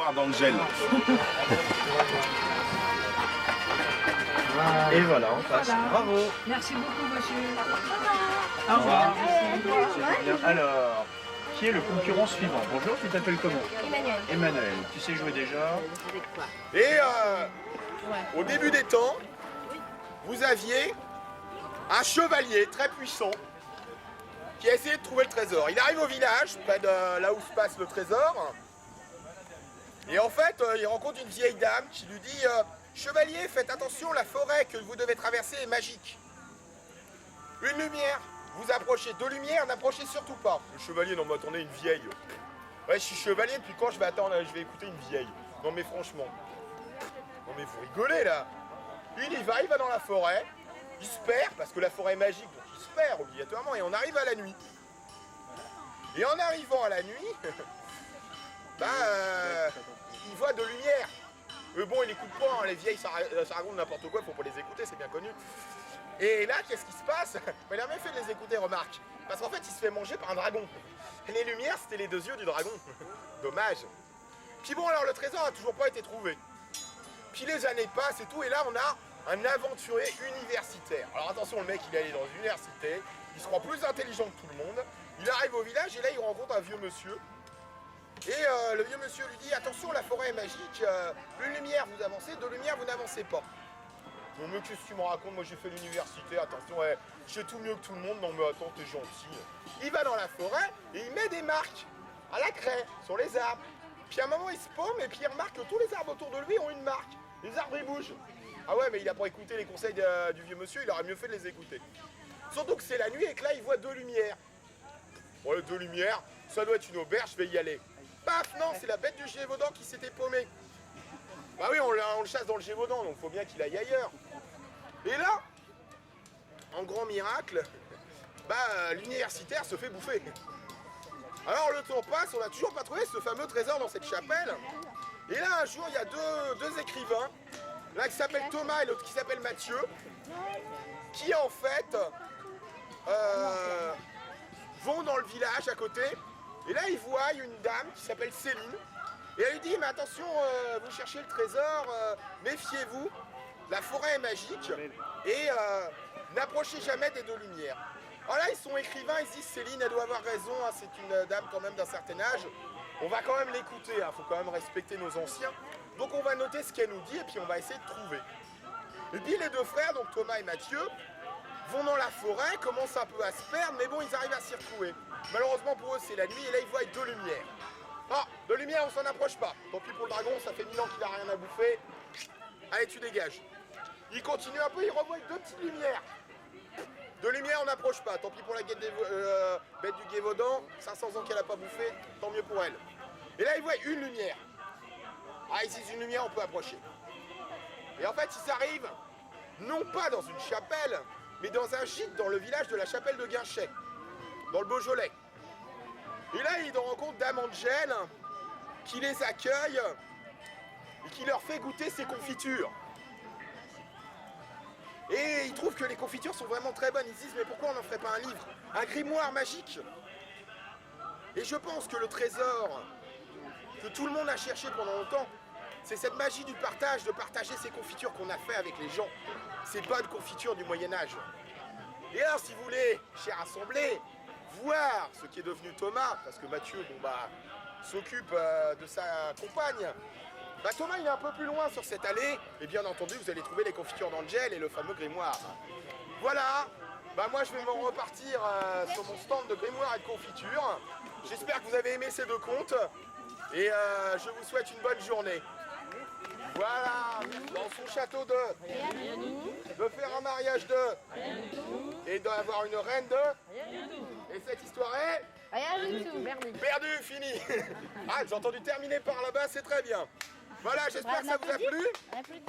grimoire d'Angèle. Et voilà, on passe. Voilà. Bravo. Merci beaucoup, monsieur. Au revoir. Bien. Alors, qui est le concurrent suivant? Bonjour, tu t'appelles comment? Emmanuel. Emmanuel, tu sais jouer déjà? Et au début des temps, vous aviez un chevalier très puissant qui a essayé de trouver le trésor. Il arrive au village, près de là où se passe le trésor. Et en fait, il rencontre une vieille dame qui lui dit chevalier, faites attention, la forêt que vous devez traverser est magique. Une lumière, vous approchez. Deux lumières, n'approchez surtout pas. Le chevalier, non mais attendez, une vieille. Ouais, je suis chevalier, depuis quand je vais attendre, je vais écouter une vieille. Non mais franchement. Non mais vous rigolez là. Il y va dans la forêt, il se perd, parce que la forêt est magique, donc il se perd obligatoirement, et on arrive à la nuit. Et en arrivant à la nuit, il voit de lumière. Bon, il n'écoute pas, hein, les vieilles, ça raconte n'importe quoi, faut pas les écouter, c'est bien connu. Et là, qu'est-ce qui se passe? Il a bien fait de les écouter, remarque. Parce qu'en fait, il se fait manger par un dragon. Les lumières, c'était les deux yeux du dragon. Dommage. Puis bon, alors le trésor a toujours pas été trouvé. Puis les années passent et tout, et là, on a un aventurier universitaire. Alors attention, le mec, il est allé dans une université, il se croit plus intelligent que tout le monde. Il arrive au village, et là, il rencontre un vieux monsieur. Et le vieux monsieur lui dit, attention, la forêt est magique, une lumière vous avancez, deux lumières vous n'avancez pas. Non mais qu'est-ce que tu me racontes, moi j'ai fait l'université, attention, je sais tout mieux que tout le monde, non mais attends, t'es gentil. Il va dans la forêt et il met des marques à la craie, sur les arbres. Puis à un moment il se paume et puis il remarque que tous les arbres autour de lui ont une marque. Les arbres ils bougent. Ah ouais, mais il a pas écouté les conseils du vieux monsieur, il aurait mieux fait de les écouter. Surtout que c'est la nuit et que là il voit deux lumières. Bon, les deux lumières, ça doit être une auberge, je vais y aller. Paf, non, c'est la bête du Gévaudan qui s'était paumée. Bah oui, on le chasse dans le Gévaudan, donc faut bien qu'il aille ailleurs. Et là, en grand miracle, l'universitaire se fait bouffer. Alors le temps passe, on n'a toujours pas trouvé ce fameux trésor dans cette chapelle. Et là, un jour, il y a deux écrivains, l'un qui s'appelle Thomas et l'autre qui s'appelle Mathieu, qui en fait vont dans le village à côté. Et là, ils voient une dame qui s'appelle Céline. Et elle lui dit, mais attention, vous cherchez le trésor, méfiez-vous, la forêt est magique, et n'approchez jamais des deux lumières. Alors là, ils sont écrivains, ils se disent, Céline, elle doit avoir raison, hein, c'est une dame quand même d'un certain âge. On va quand même l'écouter, il faut quand même respecter nos anciens. Donc on va noter ce qu'elle nous dit, et puis on va essayer de trouver. Et puis les deux frères, donc Thomas et Mathieu, vont dans la forêt, commencent un peu à se perdre, mais bon, ils arrivent à s'y retrouver. Malheureusement pour eux, c'est la nuit, et là, ils voient deux lumières. Ah, de lumière, on s'en approche pas. Tant pis pour le dragon, ça fait 1000 ans qu'il a rien à bouffer. Allez, tu dégages. Il continue un peu, il revoit deux petites lumières. De lumière, on n'approche pas. Tant pis pour la bête du Gévaudan, 500 ans qu'elle n'a pas bouffé, tant mieux pour elle. Et là, il voit une lumière. Ah, ici, une lumière, on peut approcher. Et en fait, ils arrivent, non pas dans une chapelle, mais dans un gîte dans le village de la chapelle de Guinchet, dans le Beaujolais. Et là, ils rencontrent Dame Angèle, qui les accueille et qui leur fait goûter ses confitures. Et ils trouvent que les confitures sont vraiment très bonnes. Ils se disent, mais pourquoi on n'en ferait pas un livre? Un grimoire magique. Et je pense que le trésor que tout le monde a cherché pendant longtemps, c'est cette magie du partage, de partager ces confitures qu'on a fait avec les gens. Ces bonnes confitures du Moyen-Âge. Et alors, si vous voulez, chers assemblés, voir ce qui est devenu Thomas, parce que Mathieu, s'occupe de sa compagne. Thomas, il est un peu plus loin sur cette allée, et bien entendu, vous allez trouver les confitures d'Angèle et le fameux grimoire. Voilà, moi je vais m'en repartir sur mon stand de grimoire et de confiture. J'espère que vous avez aimé ces deux contes, et je vous souhaite une bonne journée. Voilà, dans son château de faire un mariage et d'avoir une reine et cette histoire est Rien du tout. perdu, fini. Ah, j'ai entendu terminer par là-bas, c'est très bien. Voilà, j'espère que ça vous a plu. On applaudit.